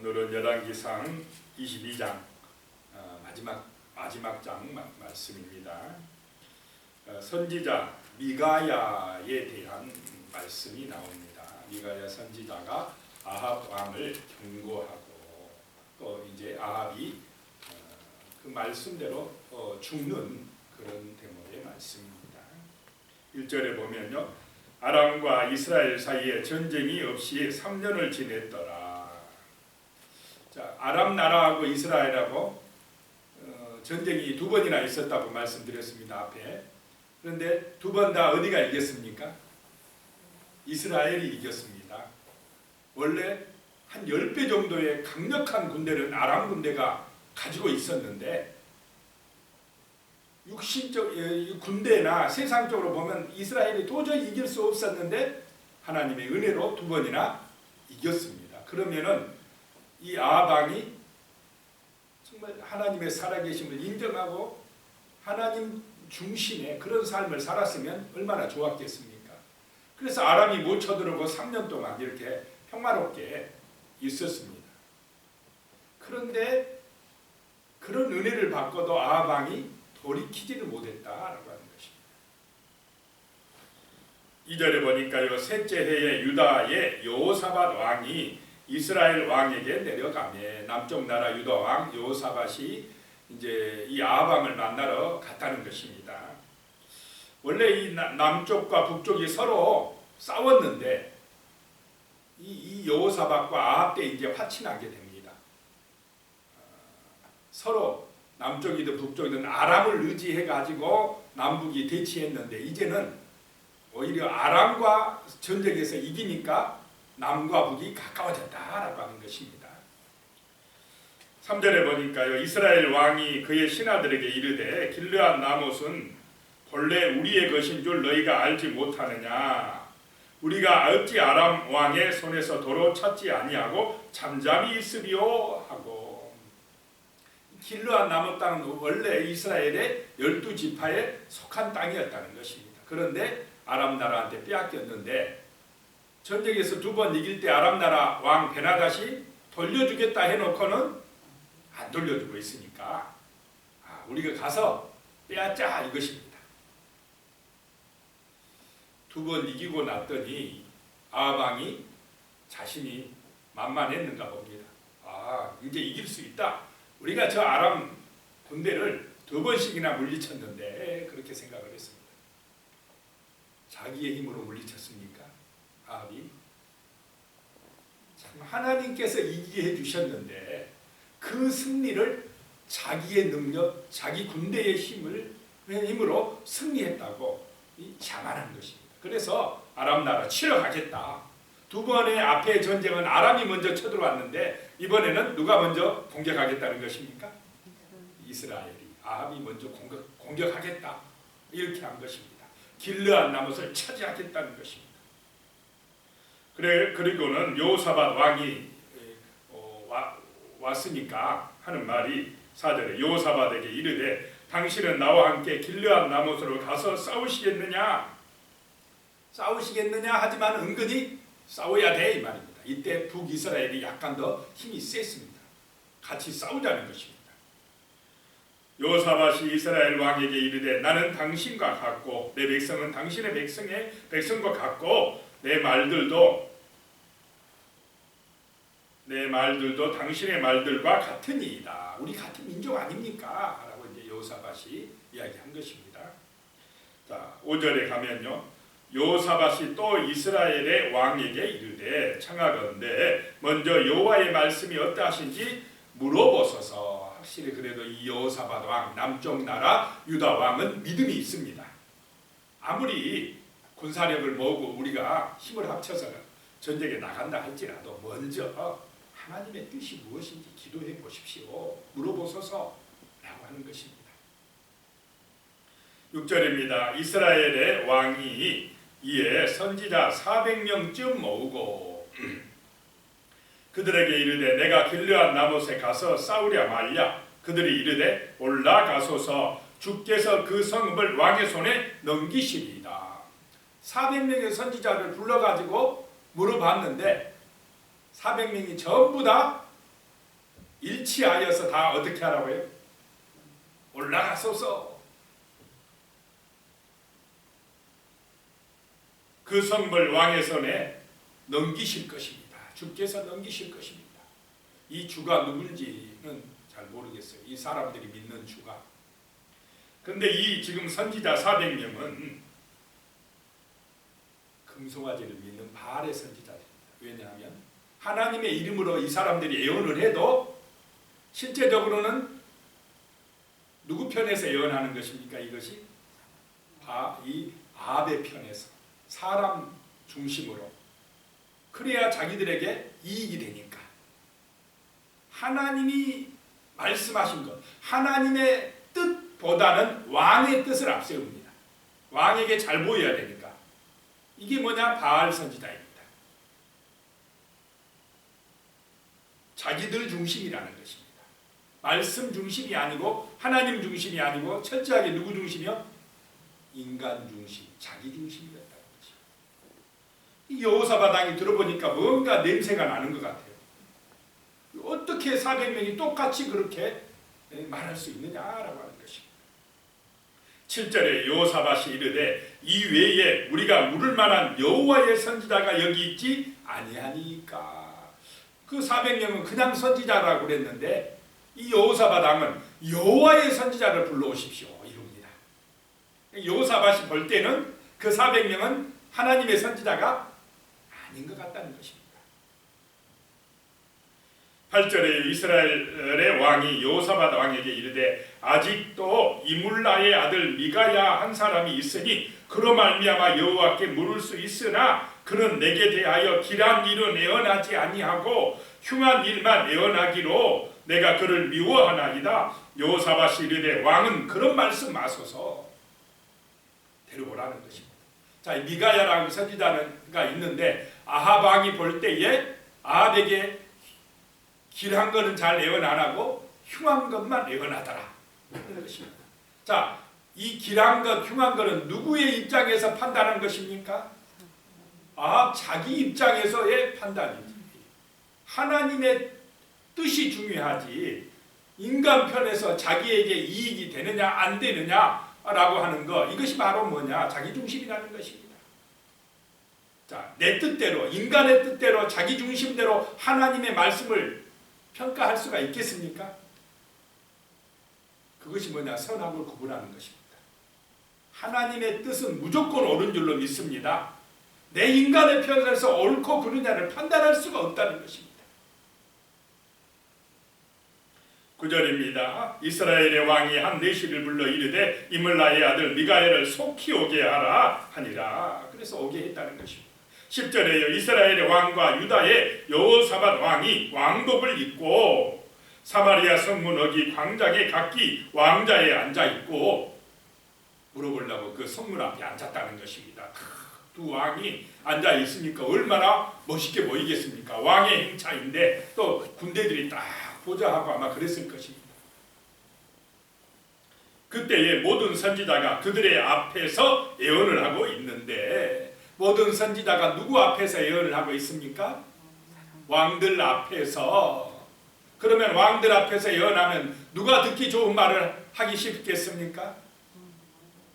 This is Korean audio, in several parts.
오늘은 열왕기상 22장 마지막 장 말씀입니다. 선지자 미가야에 대한 말씀이 나옵니다. 미가야 선지자가 아합 왕을 경고하고 또 이제 아합이 그 말씀대로 죽는 그런 대목의 말씀입니다. 1절에 보면요, 아람과 이스라엘 사이에 전쟁이 없이 3년을 지냈더라. 자, 아람 나라하고 이스라엘하고 전쟁이 2번이나 있었다고 말씀드렸습니다, 앞에. 그런데 2번 다 어디가 이겼습니까? 이스라엘이 이겼습니다. 원래 한 10배 정도의 강력한 군대를 아람 군대가 가지고 있었는데, 육신적 군대나 세상적으로 보면 이스라엘이 도저히 이길 수 없었는데 하나님의 은혜로 2번이나 이겼습니다. 그러면은 이 아합 왕이 정말 하나님의 살아계심을 인정하고 하나님 중심의 그런 삶을 살았으면 얼마나 좋았겠습니까? 그래서 아람이 못 쳐들어오고 3년 동안 이렇게 평화롭게 있었습니다. 그런데 그런 은혜를 받고도 아합 왕이 돌이키지를 못했다라고 하는 것입니다. 2절에 보니까요, 셋째 해에 유다의 여호사밧 왕이 이스라엘 왕에게 내려가매 남쪽 나라 유다 왕 여호사밧이 이제 이 아합 왕을 만나러 갔다는 것입니다. 원래 이 남쪽과 북쪽이 서로 싸웠는데 이 여호사밧과 아합 때 이제 화친하게 됩니다. 서로 남쪽이든 북쪽이든 아람을 의지해 가지고 남북이 대치했는데 이제는 오히려 아람과 전쟁에서 이기니까 남과 북이 가까워졌다라고 하는 것입니다. 3절에 보니까요, 이스라엘 왕이 그의 신하들에게 이르되 길르앗 나못은 본래 우리의 것인 줄 너희가 알지 못하느냐? 우리가 어찌 아람 왕의 손에서 도로 찾지 아니하고 잠잠히 있으리요 하고. 길르앗 나못 땅은 원래 이스라엘의 12지파에 속한 땅이었다는 것입니다. 그런데 아람 나라한테 빼앗겼는데 전쟁에서 2번 이길 때 아람 나라 왕 베나닷이 돌려주겠다 해놓고는 안 돌려주고 있으니까 우리가 가서 빼앗자 이것입니다. 2번 이기고 났더니 아합 왕이 자신이 만만했는가 봅니다. 이제 이길 수 있다. 우리가 저 아람 군대를 2번씩이나 물리쳤는데 그렇게 생각을 했습니다. 자기의 힘으로 물리쳤습니까? 아합이? 참 하나님께서 이기게 해주셨는데 그 승리를 자기의 능력, 자기 군대의 힘으로 승리했다고 자만한 것입니다. 그래서 아람 나라 치러 가겠다. 2번의 앞에 전쟁은 아람이 먼저 쳐들어왔는데 이번에는 누가 먼저 공격하겠다는 것입니까? 이스라엘이, 아합이 먼저 공격하겠다 이렇게 한 것입니다. 길르앗 나못을 차지하겠다는 것입니다. 그리고는 여호사밧 왕이 왔으니까 하는 말이 4절에 여호사밧에게 이르되 당신은 나와 함께 길르앗 나못으로 가서 싸우시겠느냐? 하지만 은근히 싸워야 돼 이 말입니다. 이때 북이스라엘이 약간 더 힘이 셌습니다. 같이 싸우자는 것입니다. 여호사밧이 이스라엘 왕에게 이르되 나는 당신과 같고 내 백성은 당신의 백성과 같고 내 말들도 당신의 말들과 같으니이다. 우리 같은 민족 아닙니까? 라고 이제 여호사밧이 이야기한 것입니다. 자, 5절에 가면요, 여호사밧이 또 이스라엘의 왕에게 이르되 청하건대 먼저 여호와의 말씀이 어떠하신지 물어보소서. 확실히 그래도 이 여호사밧 왕, 남쪽 나라 유다 왕은 믿음이 있습니다. 아무리 군사력을 모으고 우리가 힘을 합쳐서 전쟁에 나간다 할지라도 먼저 하나님의 뜻이 무엇인지 기도해 보십시오. 물어보소서 라고 하는 것입니다. 6절입니다. 이스라엘의 왕이 이에 선지자 400명쯤 모으고 그들에게 이르되 내가 길르앗 나못에 가서 싸우랴 말랴. 그들이 이르되 올라가소서. 주께서 그 성읍을 왕의 손에 넘기시리이다. 400명의 선지자를 불러가지고 물어봤는데 400명이 전부 다 일치하여서 다 어떻게 하라고요? 올라가소서. 그 성물 왕의 손에 넘기실 것입니다. 주께서 넘기실 것입니다. 이 주가 누군지는 잘 모르겠어요. 이 사람들이 믿는 주가. 근데 이 지금 선지자 400명은 금송아지를 믿는 바알의 선지자들입니다. 왜냐하면 하나님의 이름으로 이 사람들이 예언을 해도 실제적으로는 누구 편에서 예언하는 것입니까? 이것이 이 아합의 편에서 사람 중심으로, 그래야 자기들에게 이익이 되니까. 하나님이 말씀하신 것, 하나님의 뜻보다는 왕의 뜻을 앞세웁니다. 왕에게 잘 보여야 되니까. 이게 뭐냐? 바알 선지자입니다. 자기들 중심이라는 것입니다. 말씀 중심이 아니고 하나님 중심이 아니고 철저하게 누구 중심이요? 인간 중심, 자기 중심이었다는 거죠. 이 여호사밧 왕이 들어보니까 뭔가 냄새가 나는 것 같아요. 어떻게 400명이 똑같이 그렇게 말할 수 있느냐라고 하는 것입니다. 7절에 여호사밧이 이르되 이 외에 우리가 물을 만한 여호와의 선지자가 여기 있지 아니하니까. 그 400명은 그냥 선지자라고 그랬는데 이 여호사밧 왕은 여호와의 선지자를 불러오십시오 이럽니다. 여호사밧이 볼 때는 그 400명은 하나님의 선지자가 아닌 것 같다는 것입니다. 8절에 이스라엘의 왕이 여호사밧 왕에게 이르되 아직도 이물라의 아들 미가야 한 사람이 있으니 그로 말미암아 여호와께 물을 수 있으나 그는 내게 대하여 길한 일은 애언하지 아니하고 흉한 일만 애언하기로 내가 그를 미워하나이다. 여호사밧이 이르되 왕은 그런 말씀 마소서. 데려오라는 것입니다. 자, 미가야라는 선지자가 있는데 아합 왕이 볼 때에 아합에게 길한 것은 잘 예언 안 하고 흉한 것만 예언하더라. 그런 것입니다. 자, 이 길한 것, 흉한 것은 누구의 입장에서 판단한 것입니까? 아합 자기 입장에서의 판단입니다. 하나님의 뜻이 중요하지 인간 편에서 자기에게 이익이 되느냐 안 되느냐라고 하는 것, 이것이 바로 뭐냐? 자기중심이라는 것입니다. 자, 내 뜻대로, 인간의 뜻대로, 자기 중심대로 하나님의 말씀을 평가할 수가 있겠습니까? 그것이 뭐냐? 선악을 구분하는 것입니다. 하나님의 뜻은 무조건 옳은 줄로 믿습니다. 내 인간의 편에서 옳고 그르냐를 판단할 수가 없다는 것입니다. 9절입니다. 이스라엘의 왕이 한 내시를 불러 이르되 이물라의 아들 미가야를 속히 오게 하라 하니라. 그래서 오게 했다는 것입니다. 10절에요. 이스라엘의 왕과 유다의 여호사밧 왕이 왕복을 입고 사마리아 성문 어기 광장에 각기 왕자에 앉아있고 물어보려고 그 성문 앞에 앉았다는 것입니다. 두 왕이 앉아있으니까 얼마나 멋있게 보이겠습니까? 왕의 행차인데 또 군대들이 딱 보좌하고 아마 그랬을 것입니다. 그때에 모든 선지자가 그들의 앞에서 예언을 하고 있는데 모든 선지자가 누구 앞에서 예언을 하고 있습니까? 왕들 앞에서. 그러면 왕들 앞에서 예언하면 누가 듣기 좋은 말을 하기 쉽겠습니까?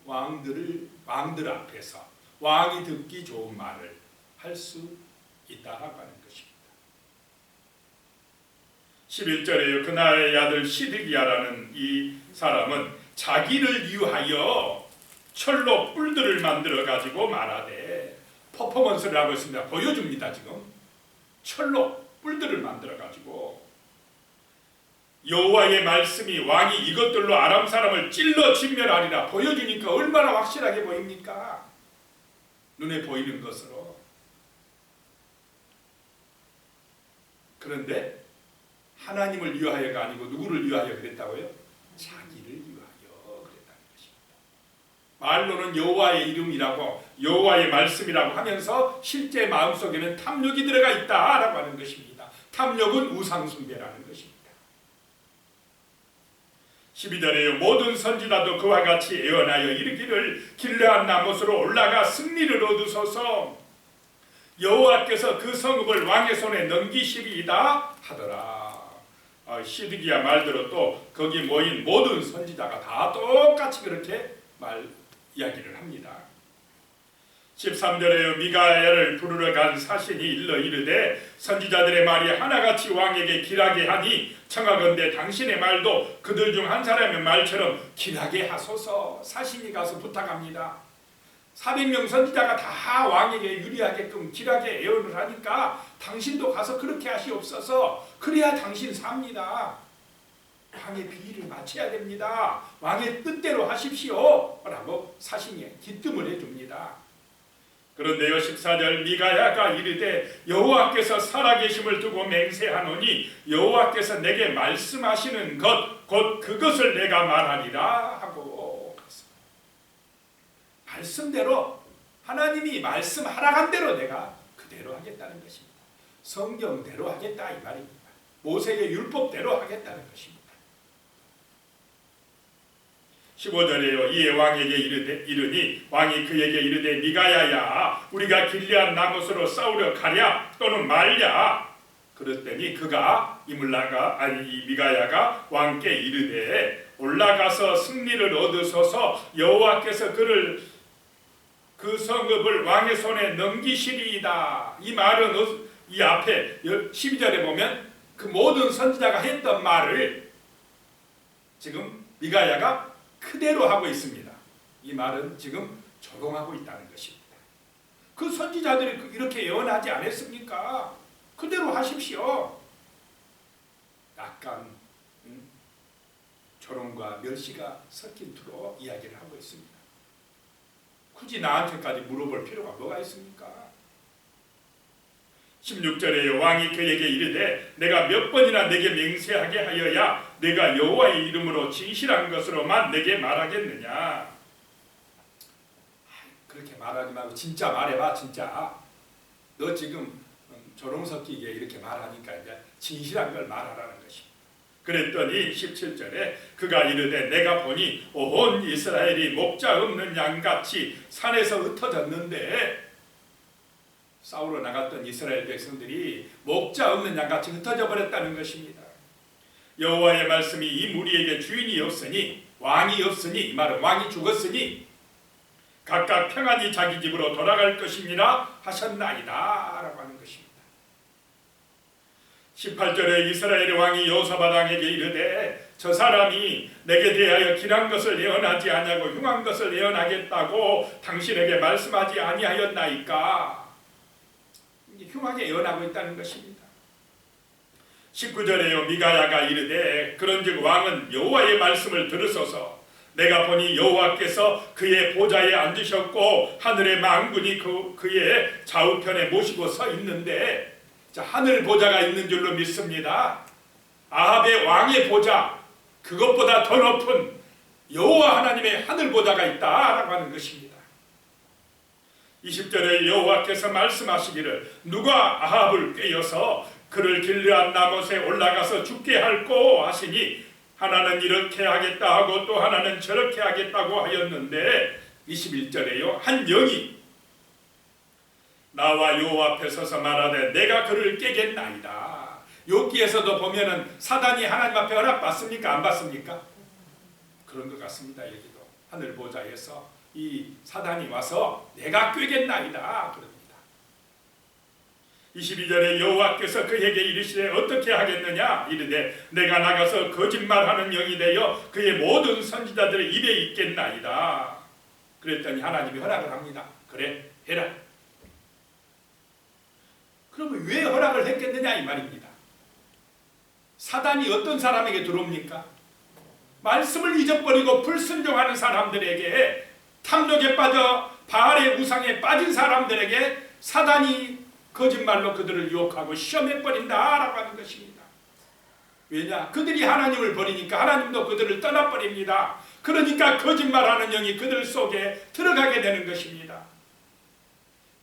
왕들 앞에서 왕이 듣기 좋은 말을 할 수 있다라고 하는 것입니다. 11절에요. 그날의 아들 시드기야라는 이 사람은 자기를 위하여 철로 뿔들을 만들어 가지고 말하되, 퍼포먼스를 하고 있습니다. 보여줍니다. 지금 철로 뿔들을 만들어 가지고 여호와의 말씀이 왕이 이것들로 아람 사람을 찔러 진멸하리라 보여주니까 얼마나 확실하게 보입니까? 눈에 보이는 것으로. 그런데 하나님을 위하여가 아니고 누구를 위하여 그랬다고요? 자기를 위하여 그랬다는 것입니다. 말로는 여호와의 이름이라고 여호와의 말씀이라고 하면서 실제 마음속에는 탐욕이 들어가 있다라고 하는 것입니다. 탐욕은 우상숭배라는 것입니다. 12절에요. 모든 선지자도 그와 같이 예언하여 이르기를 길르앗 나못으로 올라가 승리를 얻으소서. 여호와께서 그 성읍을 왕의 손에 넘기시리이다 하더라. 시드기야 말대로 또 거기 모인 모든 선지자가 다 똑같이 그렇게 이야기를 합니다. 13절에요. 미가야를 부르러 간 사신이 일러 이르되 선지자들의 말이 하나같이 왕에게 길하게 하니 청하건대 당신의 말도 그들 중 한 사람의 말처럼 길하게 하소서. 사신이 가서 부탁합니다. 400명 선지자가 다 왕에게 유리하게끔 길하게 예언을 하니까 당신도 가서 그렇게 하시옵소서. 그래야 당신 삽니다. 왕의 비위를 맞춰야 됩니다. 왕의 뜻대로 하십시오 라고 사신이 기뜸을 해줍니다. 그런데요 14절 미가야가 이르되 여호와께서 살아계심을 두고 맹세하노니 여호와께서 내게 말씀하시는 것 곧 그것을 내가 말하리라 하고 말씀대로 하나님이 말씀하라간 대로 내가 그대로 하겠다는 것입니다. 성경대로 하겠다 이 말입니다. 모세의 율법대로 하겠다는 것입니다. 15절에요. 이에 왕에게 이르니 왕이 그에게 이르되 미가야야 우리가 길리앗 나못으로 싸우려 가랴 또는 말랴. 그랬더니 이 미가야가 왕께 이르되 올라가서 승리를 얻으소서. 여호와께서 그 성읍을 왕의 손에 넘기시리이다. 이 말은 이 앞에 12절에 보면 그 모든 선지자가 했던 말을 지금 미가야가 그대로 하고 있습니다. 이 말은 지금 적용하고 있다는 것입니다. 그 선지자들이 이렇게 예언하지 않았습니까? 그대로 하십시오. 약간 조롱과 멸시가 섞인 투로 이야기를 하고 있습니다. 굳이 나한테까지 물어볼 필요가 뭐가 있습니까? 16절에 왕이 그에게 이르되 내가 몇 번이나 내게 맹세하게 하여야 내가 여호와의 이름으로 진실한 것으로만 내게 말하겠느냐. 그렇게 말하지 말고 진짜 말해봐. 진짜 너 지금 조롱 섞이게 이렇게 말하니까 이제 진실한 걸 말하라는 것입니다. 그랬더니 17절에 그가 이르되 내가 보니 온 이스라엘이 목자 없는 양같이 산에서 흩어졌는데 싸우러 나갔던 이스라엘 백성들이 목자 없는 양같이 흩어져 버렸다는 것입니다. 여호와의 말씀이 이 무리에게 주인이 없으니 왕이 없으니 이 말은 왕이 죽었으니 각각 평안히 자기 집으로 돌아갈 것이니라 하셨나이다 라고 하는 것입니다. 18절에 이스라엘의 왕이 여호사밧 왕에게 이르되 저 사람이 내게 대하여 길한 것을 예언하지 아니하고 흉한 것을 예언하겠다고 당신에게 말씀하지 아니하였나이까. 흉하게 예언하고 있다는 것입니다. 19절에요. 미가야가 이르되 그런즉 왕은 여호와의 말씀을 들으소서. 내가 보니 여호와께서 그의 보좌에 앉으셨고 하늘의 만군이 그의 좌우편에 모시고 서 있는데 하늘 보좌가 있는 줄로 믿습니다. 아합의 왕의 보좌 그것보다 더 높은 여호와 하나님의 하늘 보좌가 있다라고 하는 것입니다. 20절에 여호와께서 말씀하시기를 누가 아합을 꾀어서 그를 길르앗 나못에 올라가서 죽게 할꼬 하시니 하나는 이렇게 하겠다 하고 또 하나는 저렇게 하겠다고 하였는데 21절에요. 한 영이 나와 여호와 앞에 서서 말하되 내가 그를 깨겠나이다. 욥기에서도 보면은 사단이 하나님 앞에 허락받습니까? 안 받습니까? 그런 것 같습니다. 여기도 하늘 보좌에서 이 사단이 와서 내가 꿰겠나이다 그럽니다. 22절에 여호와께서 그에게 이르시되 어떻게 하겠느냐 이르되 내가 나가서 거짓말하는 영이 되어 그의 모든 선지자들의 입에 있겠나이다. 그랬더니 하나님이 허락을 합니다. 그래 해라. 그러면 왜 허락을 했겠느냐 이 말입니다. 사단이 어떤 사람에게 들어옵니까? 말씀을 잊어버리고 불순종하는 사람들에게, 탐욕에 빠져 바알의 우상에 빠진 사람들에게 사단이 거짓말로 그들을 유혹하고 시험해버린다라고 하는 것입니다. 왜냐? 그들이 하나님을 버리니까 하나님도 그들을 떠나버립니다. 그러니까 거짓말하는 영이 그들 속에 들어가게 되는 것입니다.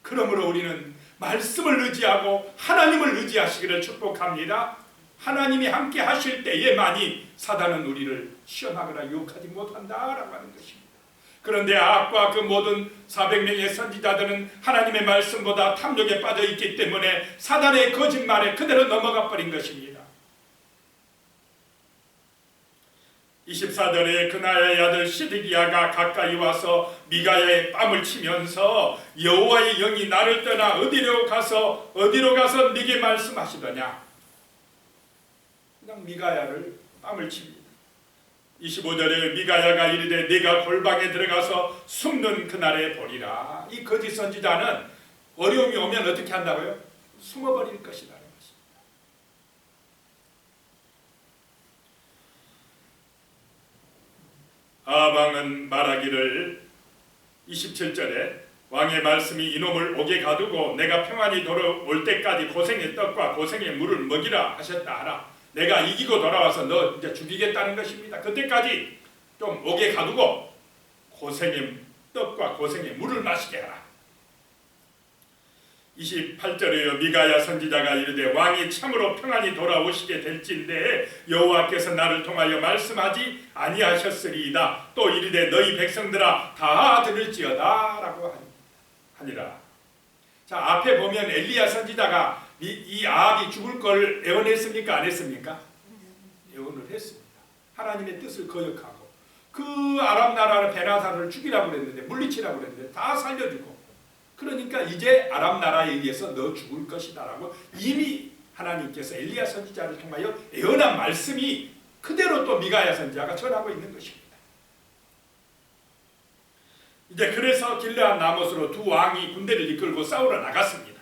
그러므로 우리는 말씀을 의지하고 하나님을 의지하시기를 축복합니다. 하나님이 함께 하실 때에만이 사단은 우리를 시험하거나 유혹하지 못한다라고 하는 것입니다. 그런데 아합과 그 모든 400명의 선지자들은 하나님의 말씀보다 탐욕에 빠져 있기 때문에 사단의 거짓말에 그대로 넘어가 버린 것입니다. 24절에 그나야의 아들 시드기야가 가까이 와서 미가야의 뺨을 치면서 여호와의 영이 나를 떠나 어디로 가서 네게 말씀하시더냐. 그냥 미가야를 뺨을 칩니다. 25절에 미가야가 이르되 네가 골방에 들어가서 숨는 그날에 보리라. 이 거짓 선지자는 어려움이 오면 어떻게 한다고요? 숨어버릴 것이라는 것입니다. 아방은 말하기를 27절에 왕의 말씀이 이놈을 옥에 가두고 내가 평안히 돌아올 때까지 고생의 떡과 고생의 물을 먹이라 하셨다 하라. 내가 이기고 돌아와서 너 이제 죽이겠다는 것입니다. 그때까지 좀 옥에 가두고 고생의 떡과 고생의 물을 마시게 하라. 28절에요. 미가야 선지자가 이르되 왕이 참으로 평안히 돌아오시게 될진데 여호와께서 나를 통하여 말씀하지 아니하셨으리이다. 또 이르되 너희 백성들아 다 들을지어다 라고 하니라. 자, 앞에 보면 엘리야 선지자가 이 아합이 죽을 걸 예언했습니까? 안 했습니까? 예언을 했습니다. 하나님의 뜻을 거역하고 그 아람 나라의 베나사를 죽이라고 그랬는데, 물리치라고 그랬는데 다 살려주고, 그러니까 이제 아람 나라에 의해서 너 죽을 것이다 라고 이미 하나님께서 엘리야 선지자를 통하여 예언한 말씀이 그대로 또 미가야 선지자가 전하고 있는 것입니다. 이제 그래서 길르앗 나못으로 두 왕이 군대를 이끌고 싸우러 나갔습니다.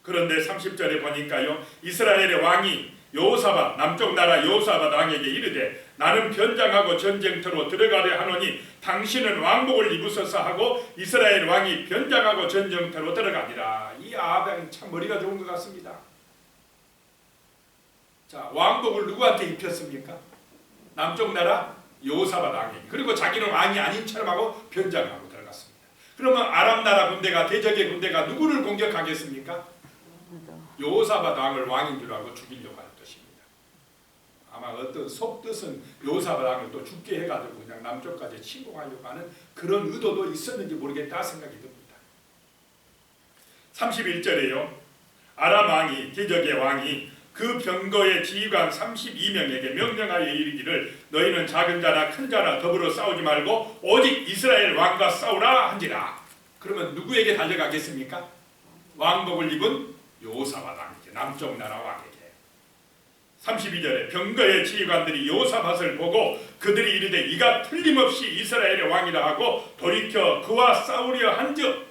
그런데 30절에 보니까요, 이스라엘의 왕이 여호사밧, 남쪽 나라 여호사밧 왕에게 이르되 나는 변장하고 전쟁터로 들어가려 하노니 당신은 왕복을 입으소서 하고 이스라엘 왕이 변장하고 전쟁터로 들어가니라. 이 아합이 참 머리가 좋은 것 같습니다. 자, 왕복을 누구한테 입혔습니까? 남쪽 나라 여호사밧 왕에게. 그리고 자기는 왕이 아닌 척 하고 변장하고 들어갔습니다. 그러면 아람 나라 군대가, 대적의 군대가 누구를 공격하겠습니까? 여호사밧 왕을 왕인 줄 알고 죽이려고 할 것입니다. 아마 어떤 속뜻은 여호사밧 왕을 또 죽게 해가지고 그냥 남쪽까지 침공하려고 하는 그런 의도도 있었는지 모르겠다 생각이 듭니다. 31절에요. 아람 왕이, 대적의 왕이 그 병거의 지휘관 32명에게 명령하여 이르기를 너희는 작은 자나 큰 자나 더불어 싸우지 말고 오직 이스라엘 왕과 싸우라 한지라. 그러면 누구에게 달려가겠습니까? 왕복을 입은 여호사밧 왕에게, 남쪽 나라 왕에게. 32절에 병거의 지휘관들이 여호사밧을 보고 그들이 이르되 이가 틀림없이 이스라엘의 왕이라 하고 돌이켜 그와 싸우려 한즉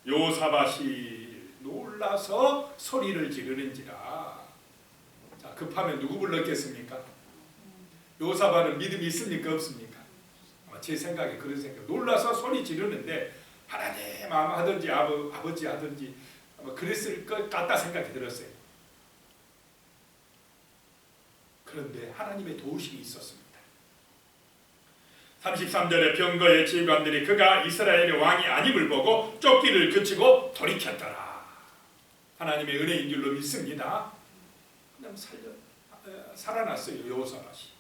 여호사밧이 놀라서 소리를 지르는지라. 자, 급하면 누구 불렀겠습니까? 여호사밧은 믿음이 있습니까? 없습니까? 제 생각에 그런 생각. 놀라서 소리 지르는데 하나님 하든지 아버지 하든지 그랬을 것 같다 생각이 들었어요. 그런데 하나님의 도우심이 있었습니다. 33절에 병거의 지휘관들이 그가 이스라엘의 왕이 아님을 보고 쫓기를 그치고 돌이켰더라. 하나님의 은혜인 줄로 믿습니다. 그냥 살아났어요. 여호사밧이.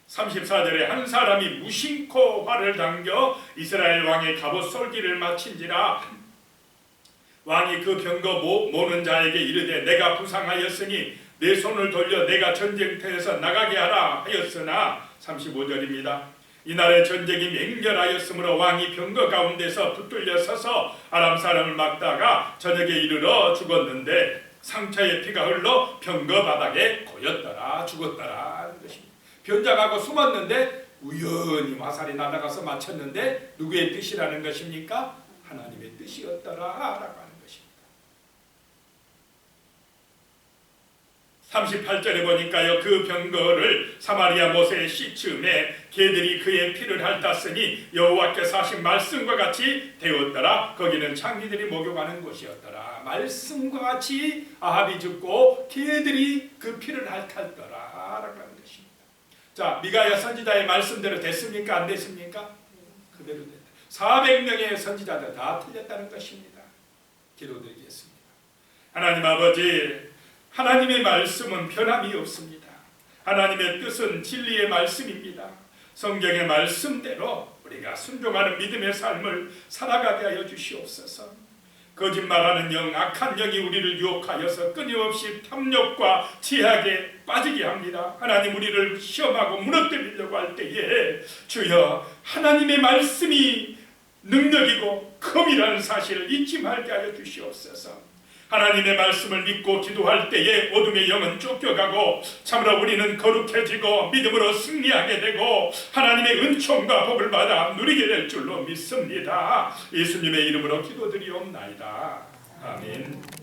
34절에 한 사람이 무심코 활을 당겨 이스라엘 왕의 갑옷 솔기를 마친지라. 왕이 그 병거 모는 자에게 이르되 내가 부상하였으니 내 손을 돌려 내가 전쟁터에서 나가게 하라 하였으나 35절입니다. 이날의 전쟁이 맹렬하였으므로 왕이 병거 가운데서 붙들려 서서 아람 사람을 막다가 저녁에 이르러 죽었는데 상처에 피가 흘러 병거 바닥에 고였더라. 죽었더라 하는 것입니다. 변장하고 숨었는데 우연히 화살이 날아가서 맞췄는데 누구의 뜻이라는 것입니까? 하나님의 뜻이었더라 라고 하는 것입니다. 38절에 보니까요, 그 병거를 사마리아 못에 씻음에 개들이 그의 피를 핥았으니 여호와께서 하신 말씀과 같이 되었더라. 거기는 창기들이 목욕하는 곳이었더라. 말씀과 같이 아합이 죽고 개들이 그 피를 핥았더라 라고 하는 것입니다. 자, 미가야 선지자의 말씀대로 됐습니까? 안 됐습니까? 그대로 됐다. 400명의 선지자들 다 틀렸다는 것입니다. 기도드리겠습니다. 하나님 아버지, 하나님의 말씀은 변함이 없습니다. 하나님의 뜻은 진리의 말씀입니다. 성경의 말씀대로 우리가 순종하는 믿음의 삶을 살아가게 하여 주시옵소서. 거짓말하는 영, 악한 영이 우리를 유혹하여서 끊임없이 탐욕과 제약에 빠지게 합니다. 하나님, 우리를 시험하고 무너뜨리려고 할 때에 주여 하나님의 말씀이 능력이고 금이라는 사실을 잊지 말게 하여 주시옵소서. 하나님의 말씀을 믿고 기도할 때에 어둠의 영은 쫓겨가고 참으로 우리는 거룩해지고 믿음으로 승리하게 되고 하나님의 은총과 복을 받아 누리게 될 줄로 믿습니다. 예수님의 이름으로 기도드리옵나이다. 아멘.